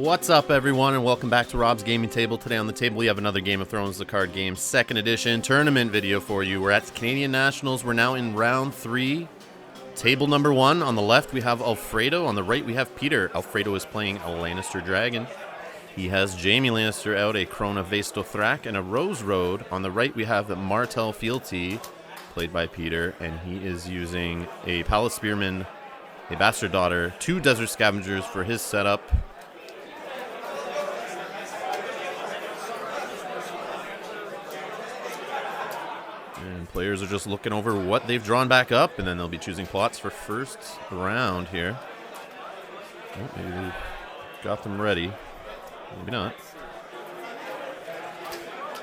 What's up, everyone, and welcome back to Rob's Gaming Table. Today on the table we have another Game of Thrones, the card game, 2nd edition tournament video for you. We're at the Canadian Nationals. We're now in round 3. Table number 1. On the left we have Alfredo. On the right we have Peter. Alfredo is playing a Lannister Dragon. He has Jaime Lannister out, a Crone Vasto Thrak, and a Rose Road. On the right we have Martell Fealty, played by Peter, and he is using a Palace Spearman, a Bastard Daughter, 2 Desert Scavengers for his setup. And players are just looking over what they've drawn back up, and then they'll be choosing plots for first round here. Oh, maybe they've got them ready. Maybe not.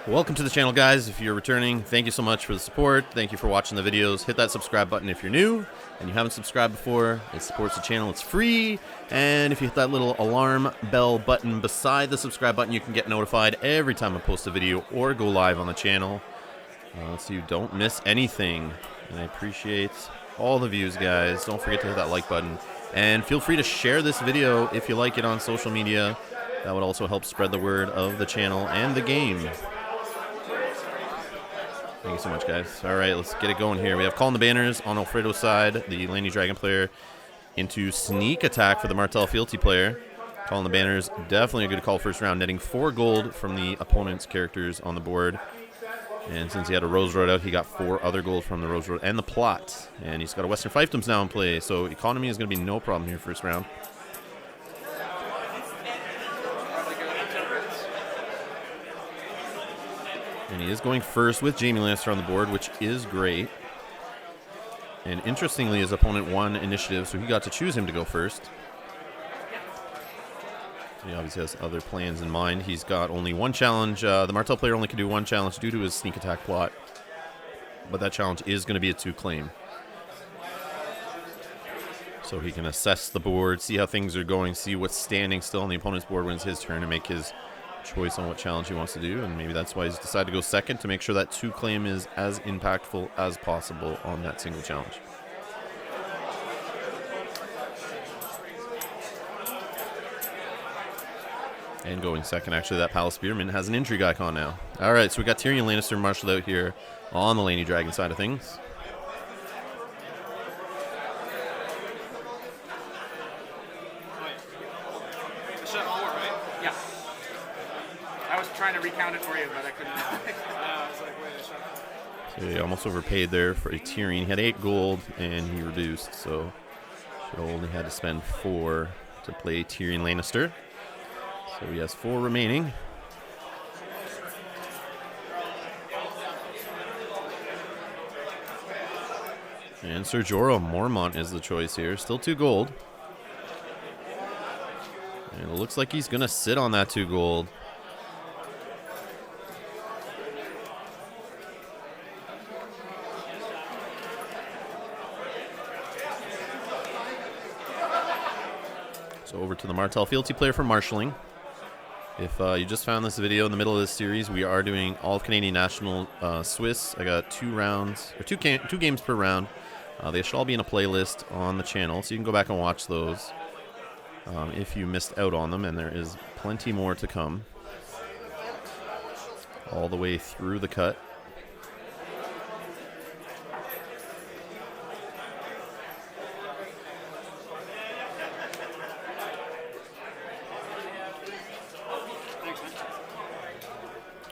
Welcome to the channel, guys. If you're returning, thank you so much for the support. Thank you for watching the videos. Hit that subscribe button if you're new and you haven't subscribed before. It supports the channel. It's free. And if you hit that little alarm bell button beside the subscribe button, you can get notified every time I post a video or go live on the channel. So you don't miss anything. And I appreciate all the views, guys. Don't forget to hit that like button. And feel free to share this video if you like it on social media. That would also help spread the word of the channel and the game. Thank you so much, guys. All right, let's get it going here. We have Calling the Banners on Alfredo's side, the Lannister Dragon player, into Sneak Attack for the Martell Fealty player. Calling the Banners, definitely a good call first round, netting 4 gold from the opponent's characters on the board. And since he had a Rose Road out, he got 4 other gold from the Rose Road and the plot. And he's got a Western Fiefdoms now in play, so economy is going to be no problem here first round. And he is going first with Jaime Lannister on the board, which is great. And interestingly, his opponent won initiative, so he got to choose him to go first. He obviously has other plans in mind. He's got only 1 challenge. The Martell player only can do 1 challenge due to his sneak attack plot. But that challenge is going to be a 2 claim. So he can assess the board, see how things are going, see what's standing still on the opponent's board when it's his turn, and make his choice on what challenge he wants to do. And maybe that's why he's decided to go second, to make sure that 2 claim is as impactful as possible on that single challenge. And going second, actually, that Palace Spearman has an intrigue icon now. All right, so we got Tyrion Lannister marshaled out here on the Laney Dragon side of things. Trying to recount it for you, but I couldn't. I was like, wait, so he almost overpaid there for a Tyrion. He had 8 gold and he reduced, so he only had to spend 4 to play Tyrion Lannister. So he has 4 remaining. And Ser Jorah Mormont is the choice here. Still 2 gold. And it looks like he's going to sit on that 2 gold. So over to the Martell Fealty player for marshalling. If you just found this video in the middle of this series, we are doing all of Canadian National Swiss. I got 2 rounds, or 2 games per round. They should all be in a playlist on the channel, so you can go back and watch those if you missed out on them, and there is plenty more to come. All the way through the cut.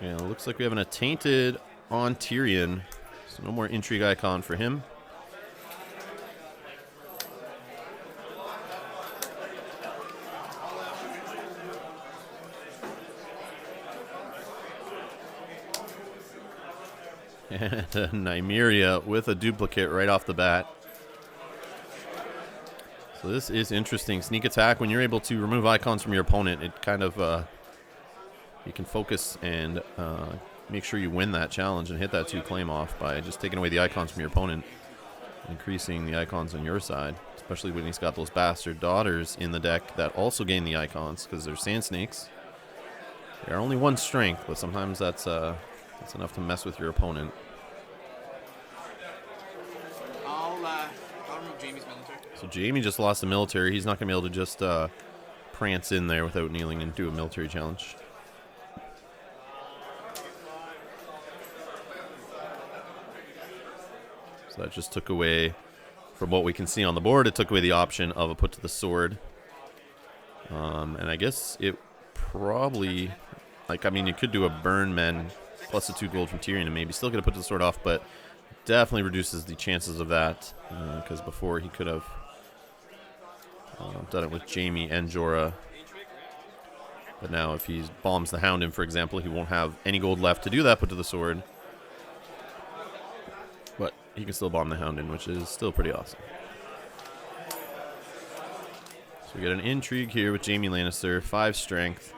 Yeah, it looks like we have an Attainted on Tyrion, so no more intrigue icon for him. And a Nymeria with a duplicate right off the bat. So this is interesting. Sneak attack, when you're able to remove icons from your opponent, it kind of... you can focus and make sure you win that challenge and hit that 2 claim off by just taking away the icons from your opponent, increasing the icons on your side, especially when he's got those Bastard Daughters in the deck that also gain the icons because they're Sand Snakes. They are only 1 strength, but sometimes that's enough to mess with your opponent. I'll remove Jaime's military. So Jaime just lost the military. He's not going to be able to just prance in there without kneeling and do a military challenge. So that just took away, from what we can see on the board, it took away the option of a put to the sword. And I guess it probably, like, I mean, you could do a burn men plus the 2 gold from Tyrion and maybe still could have put the sword off, but definitely reduces the chances of that, because before he could have done it with Jaime and Jorah. But now if he bombs the Hound in, for example, he won't have any gold left to do that put to the sword. But he can still bomb the Hound in, which is still pretty awesome. So we get an intrigue here with Jaime Lannister, 5 strength.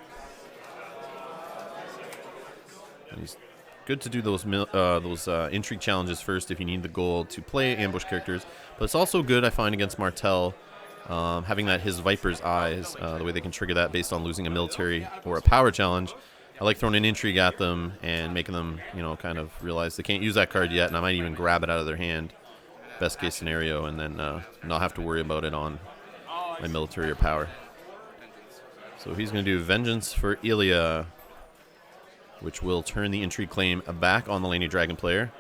And he's good to do those intrigue challenges first if you need the gold to play ambush characters. But it's also good, I find, against Martell, having that his Viper's Eyes, the way they can trigger that based on losing a military or a power challenge. I like throwing an intrigue at them and making them, you know, kind of realize they can't use that card yet, and I might even grab it out of their hand, best case scenario, and then not have to worry about it on my military or power. So he's going to do Vengeance for Ilya, which will turn the intrigue claim back on the Lannister Dragon player.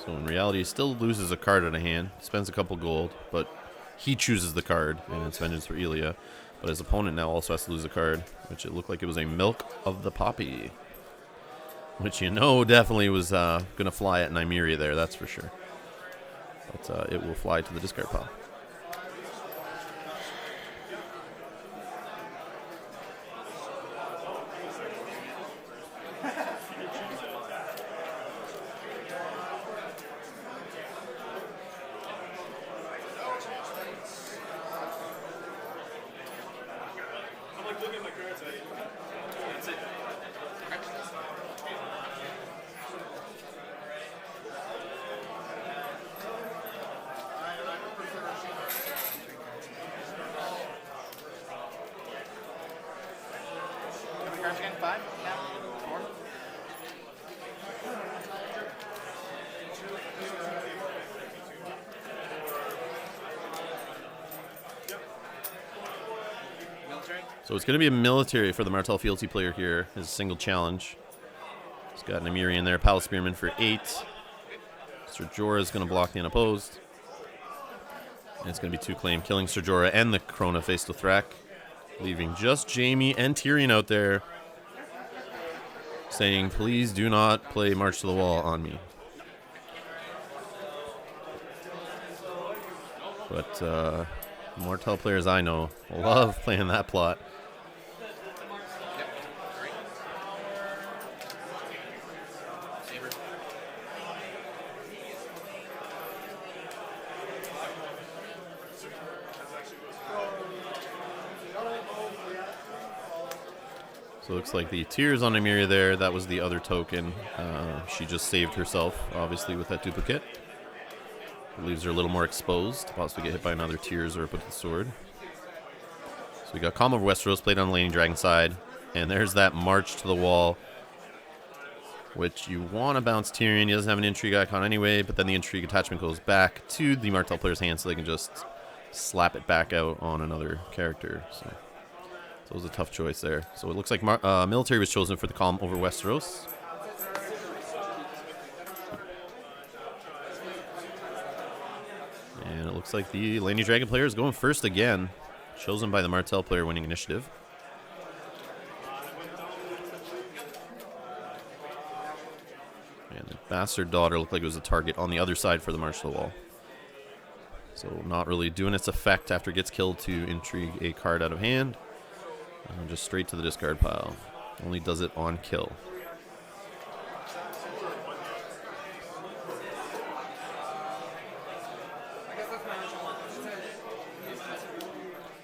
So in reality, he still loses a card out of hand, spends a couple gold, but he chooses the card, and it's Vengeance for Ilya. But his opponent now also has to lose a card, which it looked like it was a Milk of the Poppy, which you know definitely was going to fly at Nymeria there, that's for sure. But it will fly to the discard pile. So it's going to be a military for the Martell Fealty player here. His single challenge. He's got Nymeria in there. Palace Spearman for 8. Ser Jorah is going to block the unopposed. And it's going to be 2 claim, killing Ser Jorah and the Crona face to Thrak, leaving just Jaime and Tyrion out there, saying, please do not play March to the Wall on me. But Martell players I know love playing that plot. So it looks like the tears on Nymeria there, that was the other token. She just saved herself, obviously, with that duplicate. It leaves her a little more exposed, possibly get hit by another tears or put to the sword. So we got Calm over Westeros played on the Lannister Dragon side. And there's that March to the Wall, which you want to bounce Tyrion. He doesn't have an intrigue icon anyway, but then the intrigue attachment goes back to the Martell player's hand so they can just slap it back out on another character. So it was a tough choice there. So it looks like military was chosen for the Calm over Westeros. And it looks like the Lannister Dragon player is going first again. Chosen by the Martell player winning initiative. And the Bastard Daughter looked like it was a target on the other side for the March to the Wall. So not really doing its effect after it gets killed to intrigue a card out of hand. And just straight to the discard pile. Only does it on kill.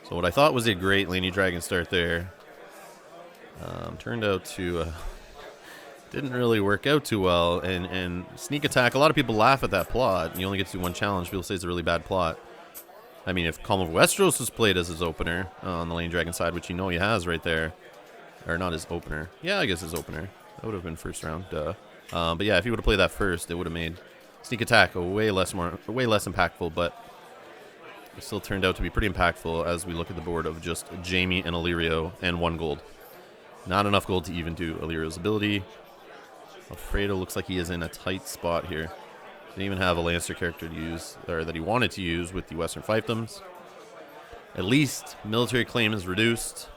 So what I thought was a great Lannister Dragon start there turned out to didn't really work out too well. And sneak attack, a lot of people laugh at that plot. You only get to do one challenge. People say it's a really bad plot. I mean, if Calm of Westeros was played as his opener on the Lannister Dragon side, which you know he has right there, or not his opener. Yeah, I guess his opener. That would have been first round, duh. But yeah, if he would have played that first, it would have made sneak attack way less impactful. But It still turned out to be pretty impactful as we look at the board of just Jamie and Illyrio and 1 gold. Not enough gold to even do Illyrio's ability. Alfredo looks like he is in a tight spot here. Didn't even have a Lannister character to use, or that he wanted to use with the Western fiefdoms. At least military claim is reduced.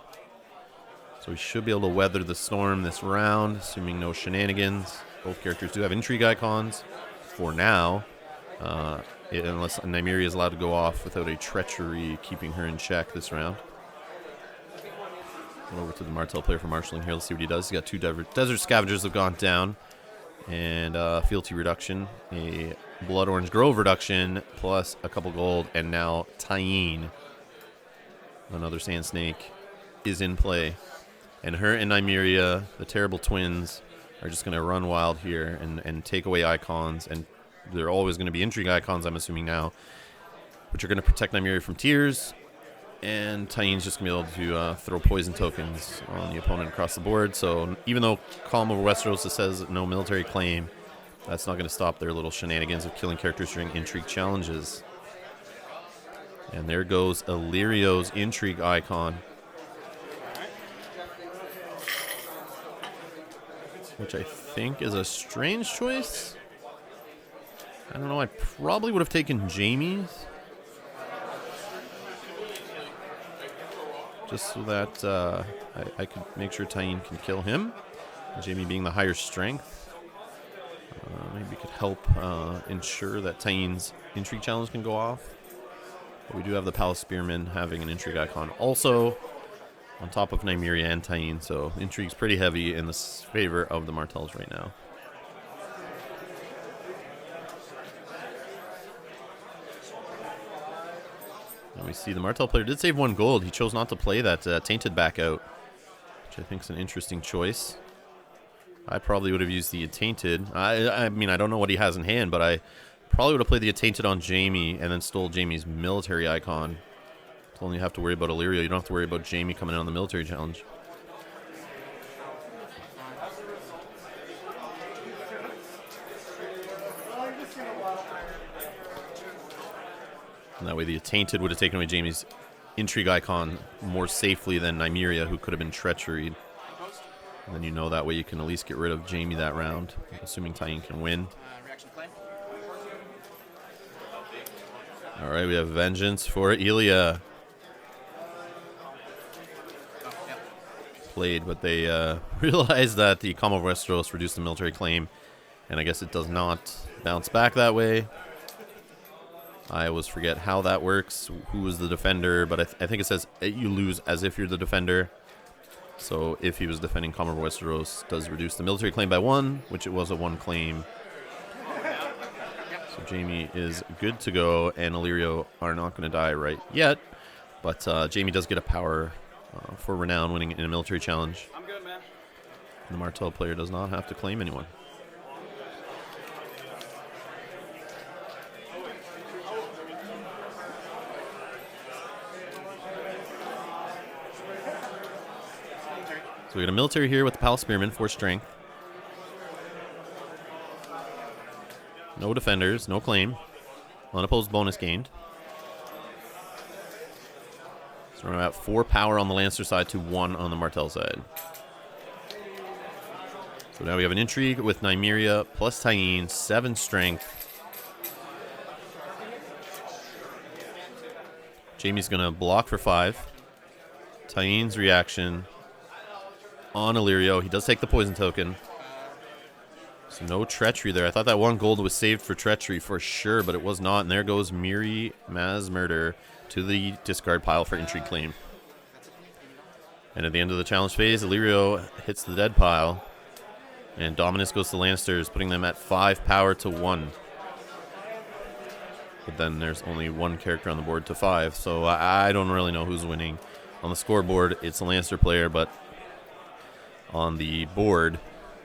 So we should be able to weather the storm this round, assuming no shenanigans. Both characters do have intrigue icons for now. Unless Nymeria is allowed to go off without a treachery keeping her in check this round. Over to the Martell player for marshalling here. Let's see what he does. He's got 2 desert scavengers have gone down. And fealty reduction. A blood orange grove reduction. Plus a couple gold. And now Tyene, another sand snake, is in play. And her and Nymeria, the terrible twins, are just going to run wild here and take away icons. And they're always going to be intrigue icons, I'm assuming now, which are going to protect Nymeria from tears. And Tyene's just going to be able to throw poison tokens on the opponent across the board. So even though Calm over Westeros says no military claim, that's not going to stop their little shenanigans of killing characters during intrigue challenges. And there goes Illyrio's intrigue icon, which I think is a strange choice. I don't know, I probably would have taken Jamie's. Just so that I could make sure Tyene can kill him. Jamie being the higher strength. Maybe could help ensure that Tyene's intrigue challenge can go off. But we do have the Palace Spearman having an intrigue icon also on top of Nymeria and Tyene. So intrigue's pretty heavy in the favor of the Martells right now. And we see the Martell player did save 1 gold. He chose not to play that Tainted back out, which I think is an interesting choice. I probably would have used the Tainted. I mean, I don't know what he has in hand, but I probably would have played the Tainted on Jamie and then stole Jamie's military icon. So only you have to worry about Illyrio. You don't have to worry about Jamie coming in on the military challenge. And that way the Tainted would have taken away Jamie's intrigue icon more safely than Nymeria, who could have been treacheried. And then you know that way you can at least get rid of Jamie that round, assuming Tyene can win. Alright, we have Vengeance for Elia. Played, but they realized that the Calm of Westeros reduced the military claim, and I guess it does not bounce back that way. I always forget how that works, who is the defender, but I think it says you lose as if you're the defender. So if he was defending Calm of Westeros, does reduce the military claim by 1, which it was a 1 claim. So Jamie is good to go, and Illyrio are not going to die right yet. But Jamie does get a power for renown winning in a military challenge. I'm good, man. And the Martell player does not have to claim anyone. So we got a military here with the Palace Spearman for strength. No defenders, no claim. Unopposed bonus gained. So we're at 4 power on the Lannister side to 1 on the Martell side. So now we have an intrigue with Nymeria plus Tyene, 7 strength. Jamie's going to block for 5. Tyene's reaction on Illyrio. He does take the poison token. So no treachery there. I thought that 1 gold was saved for treachery for sure, but it was not. And there goes Miri Maz Murder to the discard pile for intrigue claim. And at the end of the challenge phase, Illyrio hits the dead pile. And Dominus goes to Lannisters, putting them at 5 power to 1. But then there's only 1 character on the board to 5. So I don't really know who's winning. On the scoreboard, it's the Lannister player, but on the board,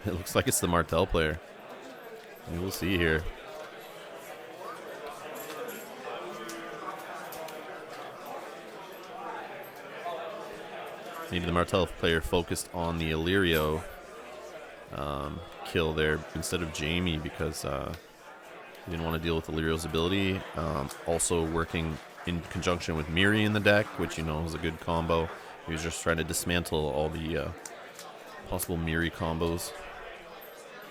it looks like it's the Martell player. We will see here. Maybe the Martell player focused on the Illyrio kill there instead of Jamie because he didn't want to deal with Illyrio's ability. Also working in conjunction with Miri in the deck, which, you know, is a good combo. He was just trying to dismantle all the possible Miri combos.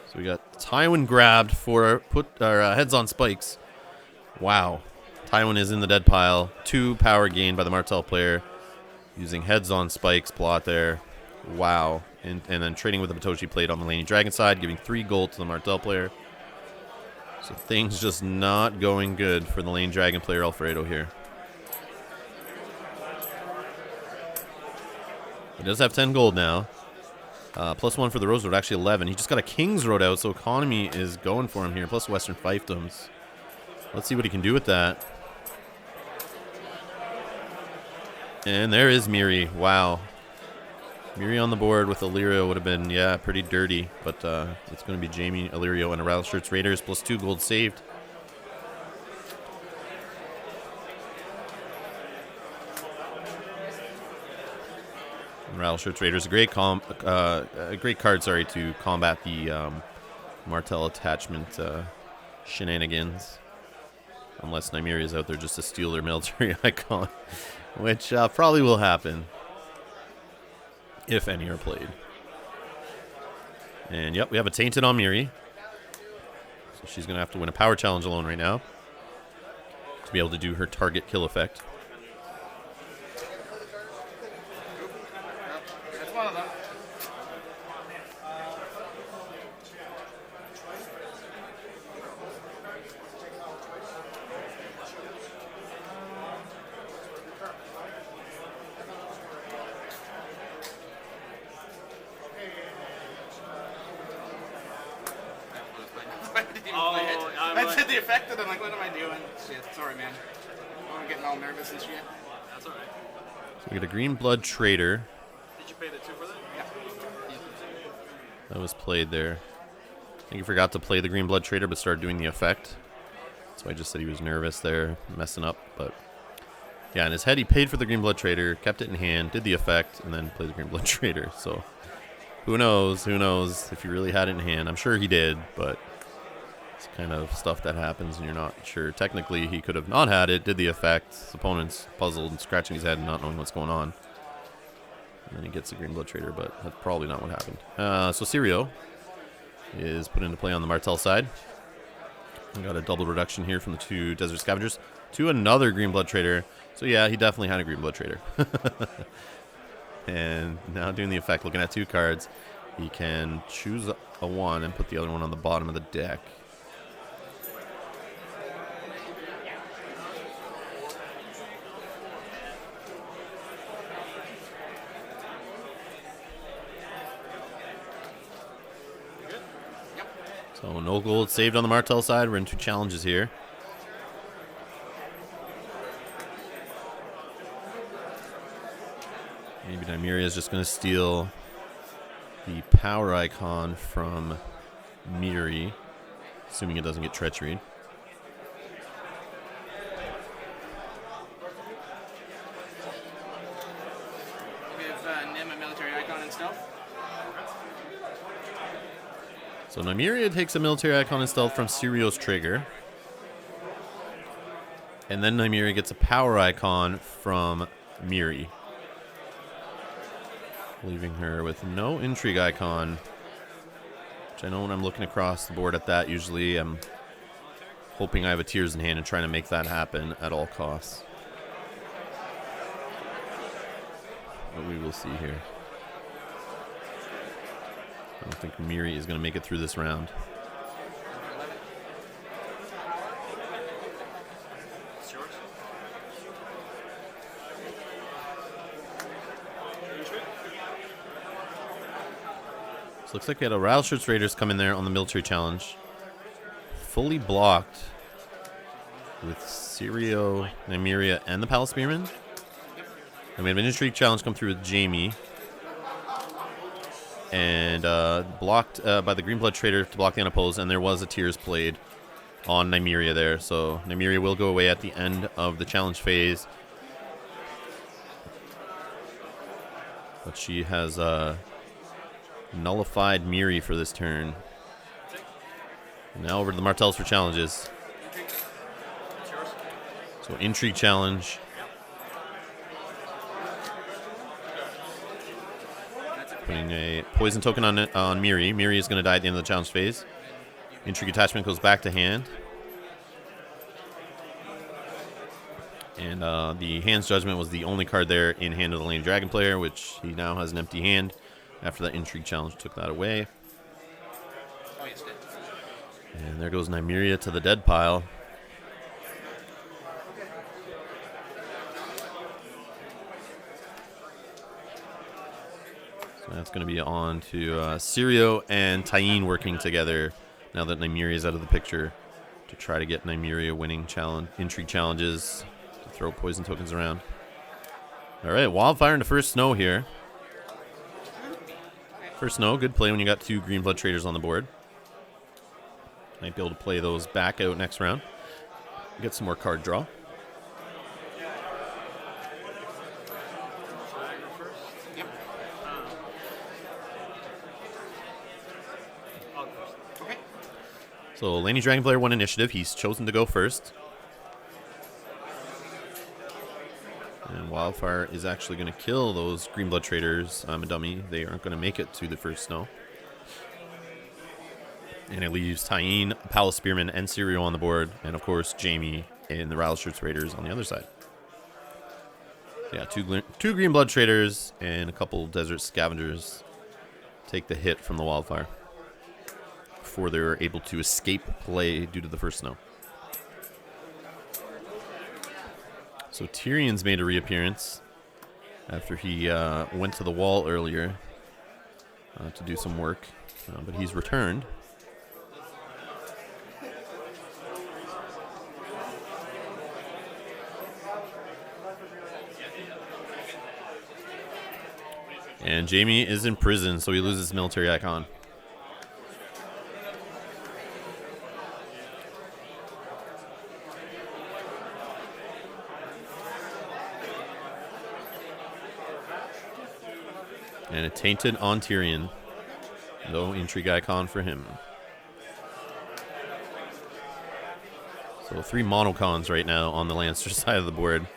So we got Tywin grabbed for heads on spikes. Wow. Tywin is in the dead pile. 2 power gained by the Martell player. Using heads on spikes plot there. Wow. And then trading with the Batoshi played on the Lannister Dragon side, giving 3 gold to the Martell player. So things just not going good for the Lannister Dragon player Alfredo here. He does have 10 gold now. +1 for the Rose Road, actually 11. He just got a King's Road out, so economy is going for him here. Plus Western Fiefdoms. Let's see what he can do with that. And there is Miri. Wow. Miri on the board with Illyrio would have been, yeah, pretty dirty. But it's going to be Jamie, Illyrio, and a Rattleshirts Raiders. +2 gold saved. Rattleshirts Raiders, a great card, sorry, to combat the Martell attachment shenanigans. Unless Nymeria is out there just to steal their military icon, which probably will happen if any are played. And yep, we have a Tainted on Miri. So she's going to have to win a power challenge alone right now to be able to do her target kill effect. That's one of them. I did the effect and I'm like, what am I doing? Shit, sorry man. I'm getting all nervous and shit. That's alright. So we got a Green Blood Trader. Did you pay the 2 for that? Yeah. That was played there. I think he forgot to play the Green Blood Trader, but started doing the effect. So I just said he was nervous there, messing up. But yeah, in his head, he paid for the Green Blood Trader, kept it in hand, did the effect, and then played the Green Blood Trader. So who knows? Who knows if he really had it in hand? I'm sure he did, but it's kind of stuff that happens and you're not sure. Technically, he could have not had it, did the effect. His opponent's puzzled and scratching his head and not knowing what's going on. And then he gets the Green Blood Trader, but that's probably not what happened. So Sirio is put into play on the Martell side. We got a double reduction here from the 2 Desert Scavengers to another Green Blood Trader. So yeah, he definitely had a Green Blood Trader. And now doing the effect, looking at 2 cards, he can choose a 1 and put the other one on the bottom of the deck. So no gold saved on the Martell side. We're in 2 challenges here. Maybe Nymeria is just going to steal the power icon from Miri, assuming it doesn't get treachery. Give Nim a military icon and stealth. So Nymeria takes a military icon and stealth from Sirio's trigger. And then Nymeria gets a power icon from Miri, leaving her with no intrigue icon. Which I know when I'm looking across the board at that, usually I'm hoping I have a Tears in hand and trying to make that happen at all costs. But we will see here. I don't think Miri is going to make it through this round. It's yours. So looks like we had a Rattleshirts Raiders come in there on the military challenge. Fully blocked with Sirio, Nymeria, and the Palace Spearman. And we have an intrigue challenge come through with Jamie. And blocked by the Green Blood Trader to block the unopposed, and there was a Tears played on Nymeria there. So Nymeria will go away at the end of the challenge phase. But she has nullified Miri for this turn. And now over to the Martells for challenges. It's yours. So intrigue challenge. Putting a poison token on Miri. Miri is going to die at the end of the challenge phase. Intrigue attachment goes back to hand. And the Hand's Judgment was the only card there in hand of the Lannister Dragon player, which he now has an empty hand after that intrigue challenge took that away. And there goes Nymeria to the dead pile. So that's going to be on to Sirio and Tyene working together now that Nymeria is out of the picture to try to get Nymeria winning intrigue challenges to throw poison tokens around. All right, Wildfire into first snow here. First snow, good play when you got 2 green blood traders on the board. Might be able to play those back out next round. Get some more card draw. Yep. Okay. So Lannister Dragon player 1 initiative. He's chosen to go first. And Wildfire is actually going to kill those green blood traders. I'm a dummy. They aren't going to make it to the first snow. And it leaves Tyene, Palace Spearman, and Sirio on the board. And, of course, Jamie and the Rattleshirts Raiders on the other side. Yeah, two green blood traders and a couple desert scavengers take the hit from the Wildfire before they're able to escape play due to the first snow. So Tyrion's made a reappearance after he went to the wall earlier to do some work. But he's returned. And Jamie is in prison, so he loses military icon. And a tainted on Tyrion. No intrigue icon for him. So 3 monocons right now on the Lannister side of the board.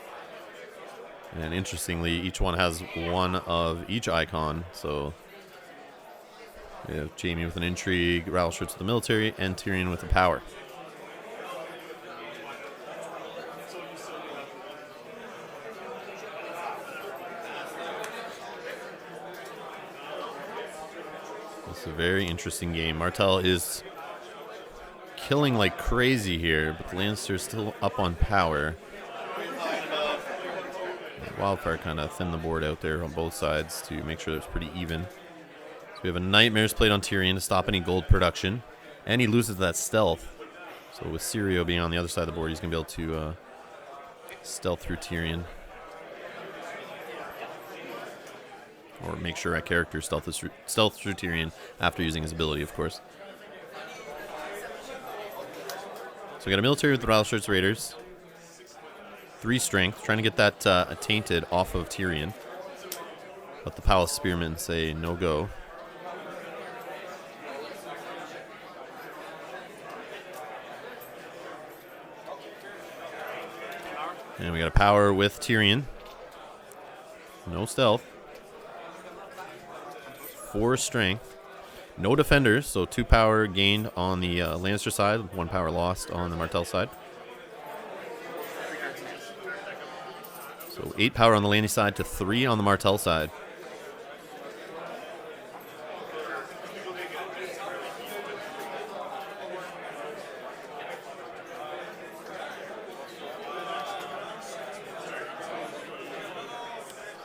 And interestingly, each one has 1 of each icon. So we have Jamie with an intrigue, Rattleshirts with the military, and Tyrion with the power. It's a very interesting game. Martell is killing like crazy here, but the Lannister's still up on power. Wildfire kind of thinned the board out there on both sides to make sure it's pretty even. So we have a Nightmares played on Tyrion to stop any gold production. And he loses that stealth. So with Sirio being on the other side of the board, he's going to be able to stealth through Tyrion. Or make sure a character stealth through Tyrion after using his ability, of course. So we got a military with the Rattleshirts Raiders. 3 strength, trying to get that tainted off of Tyrion. But the Palace Spearmen say no go. And we got a power with Tyrion. No stealth. 4 strength. No defenders, so 2 power gained on the Lannister side, 1 power lost on the Martell side. So 8 power on the Lanny side to 3 on the Martell side.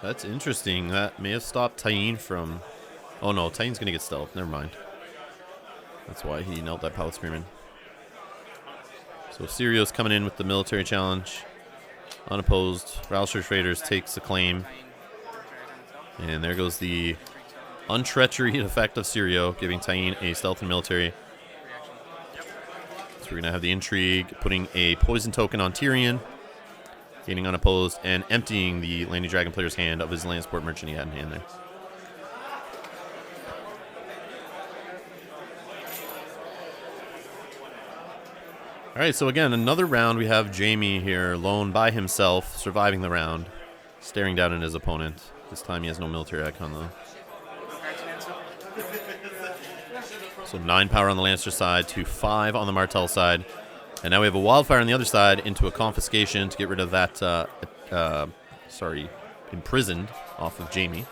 That's interesting. That may have stopped Tyene from... Oh no, Tyene's going to get stealth. Never mind. That's why he knelt that Palace Spearman. So Sirio's coming in with the military challenge. Unopposed. Rattleshirts Raiders takes the claim. And there goes the untreachery effect of Sirio, giving Tyene a stealth and military. So we're going to have the intrigue, putting a poison token on Tyrion, gaining unopposed, and emptying the Lannister Dragon player's hand of his Landsport merchant he had in hand there. All right, so again, another round. We have Jamie here, alone by himself, surviving the round, staring down at his opponent. This time he has no military icon, though. So 9 power on the Lannister side to 5 on the Martell side. And now we have a wildfire on the other side into a confiscation to get rid of that, imprisoned off of Jamie.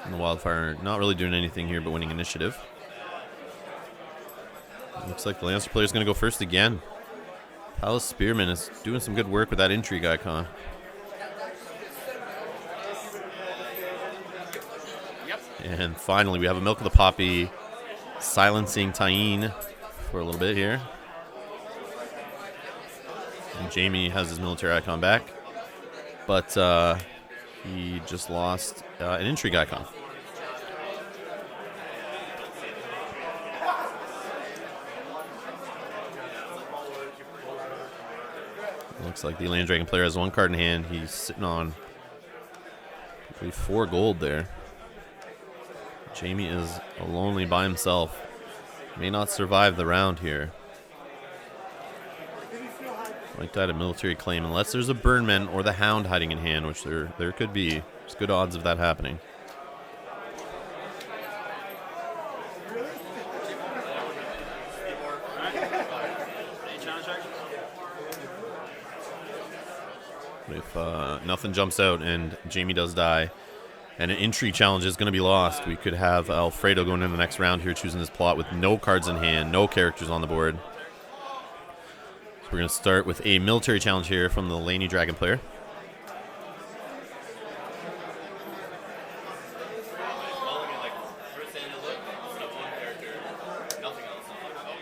And the wildfire not really doing anything here but winning initiative. Looks like the Lannister player is going to go first again. Palace Spearman is doing some good work with that intrigue icon. And finally, we have a Milk of the Poppy silencing Tyene for a little bit here. And Jamie has his military icon back. But he just lost an intrigue icon. Looks like the Lannister Dragon player has 1 card in hand. He's sitting on, I believe, 4 gold there. Jamie is lonely by himself. May not survive the round here. Like that, a military claim, unless there's a Burnman or the Hound hiding in hand, which there could be. There's good odds of that happening. If nothing jumps out and Jamie does die, and an intrigue challenge is going to be lost, we could have Alfredo going into the next round here, choosing this plot with no cards in hand, no characters on the board. So we're going to start with a military challenge here from the Laney Dragon player.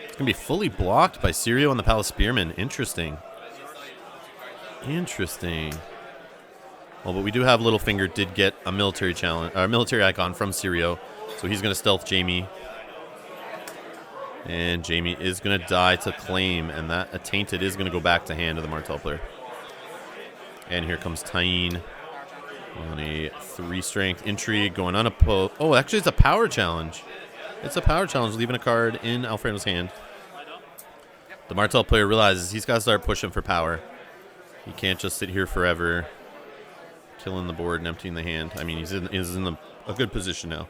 It's going to be fully blocked by Sirio and the Palace Spearman. Interesting. Interesting. Well, but we do have Littlefinger did get a military challenge, or military icon from Sirio, so he's going to stealth Jamie, and Jamie is going to die to claim, and that Attainted is going to go back to hand of the Martell player. And here comes Tyene on a 3 strength intrigue going unopposed. Oh, actually, it's a power challenge. It's a power challenge, leaving a card in Alfredo's hand. The Martell player realizes he's got to start pushing for power. He can't just sit here forever, killing the board and emptying the hand. I mean, he's in a good position now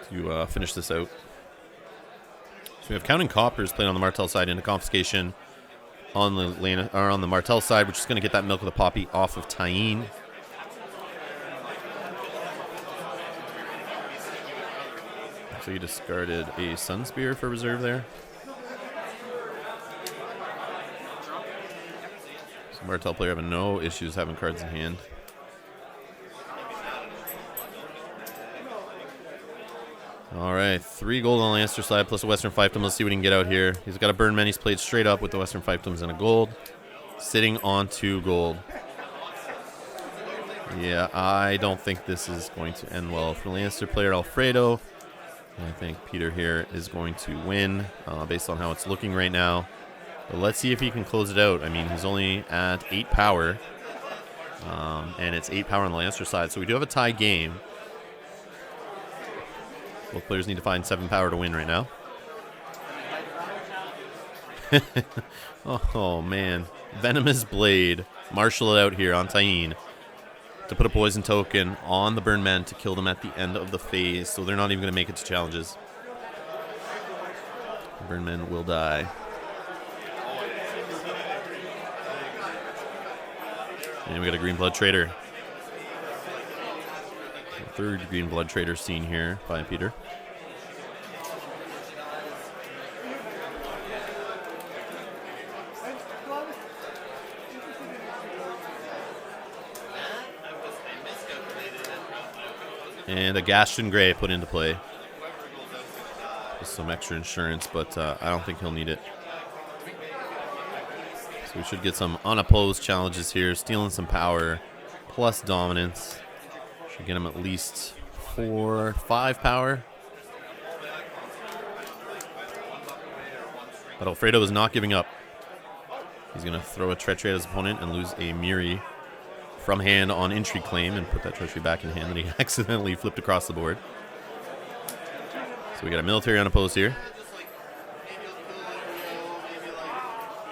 to finish this out. So we have Counting Coppers playing on the Martell side into confiscation on the Martell side, which is going to get that Milk of the Poppy off of Tyene. So he discarded a Sunspear for reserve there. Martell player having no issues having cards in hand. All right, 3 gold on the Lannister side plus a Western Fiefdom. Let's see what he can get out here. He's got a Burnman. He's played straight up with the Western Fiefdoms and a gold. Sitting on 2 gold. Yeah, I don't think this is going to end well for the Lannister player Alfredo. I think Peter here is going to win based on how it's looking right now. But let's see if he can close it out. I mean, he's only at 8 power. And it's 8 power on the Lannister side. So we do have a tie game. Both players need to find 7 power to win right now. Oh, man. Venomous Blade. Marshal it out here on Tyene to put a poison token on the Burnman to kill them at the end of the phase. So they're not even going to make it to challenges. The Burnman will die. And we got a Green Blood Trader. The 3rd Green Blood Trader seen here by Peter. And a Gaston Grey put into play. Just some extra insurance, but I don't think he'll need it. So we should get some unopposed challenges here. Stealing some power, plus dominance. Should get him at least 4, 5 power. But Alfredo is not giving up. He's going to throw a treachery at his opponent and lose a Miri from hand on Intrigue Claim and put that treachery back in hand that he accidentally flipped across the board. So we got a military unopposed here.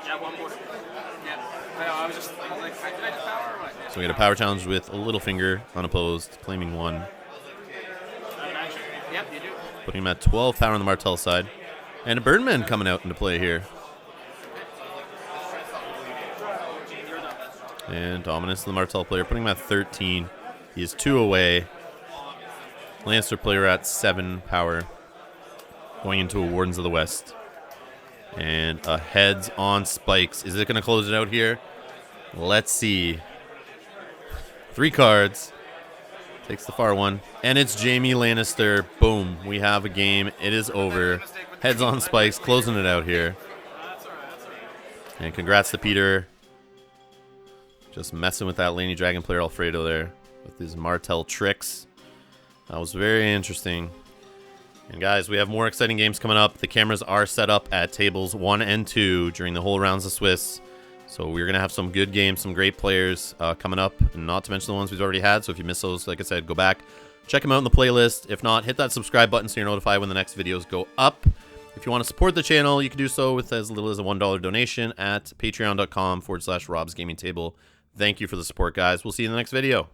Yeah, one more. Yeah. I was like, did I just power or what? So we got a power challenge with a little finger unopposed, claiming 1. Yep, you do. Putting him at 12 power on the Martell side. And a Birdman coming out into play here. And Dominance, the Martell player, putting him at 13. He is 2 away. Lannister player at 7 power. Going into a Wardens of the West. And a heads on spikes. Is it going to close it out here? Let's see. 3 cards. Takes the far one. And it's Jaime Lannister. Boom. We have a game. It is over. Heads on spikes. Closing it out here. That's alright, that's alright. And congrats to Peter. Just messing with that Laney Dragon player Alfredo there. With his Martell tricks. That was very interesting. And guys, we have more exciting games coming up. The cameras are set up at tables 1 and 2 during the whole rounds of Swiss. So we're going to have some good games, some great players coming up, and not to mention the ones we've already had. So if you missed those, like I said, go back, check them out in the playlist. If not, hit that subscribe button so you're notified when the next videos go up. If you want to support the channel, you can do so with as little as a $1 donation at patreon.com/RobsGamingTable. Thank you for the support, guys. We'll see you in the next video.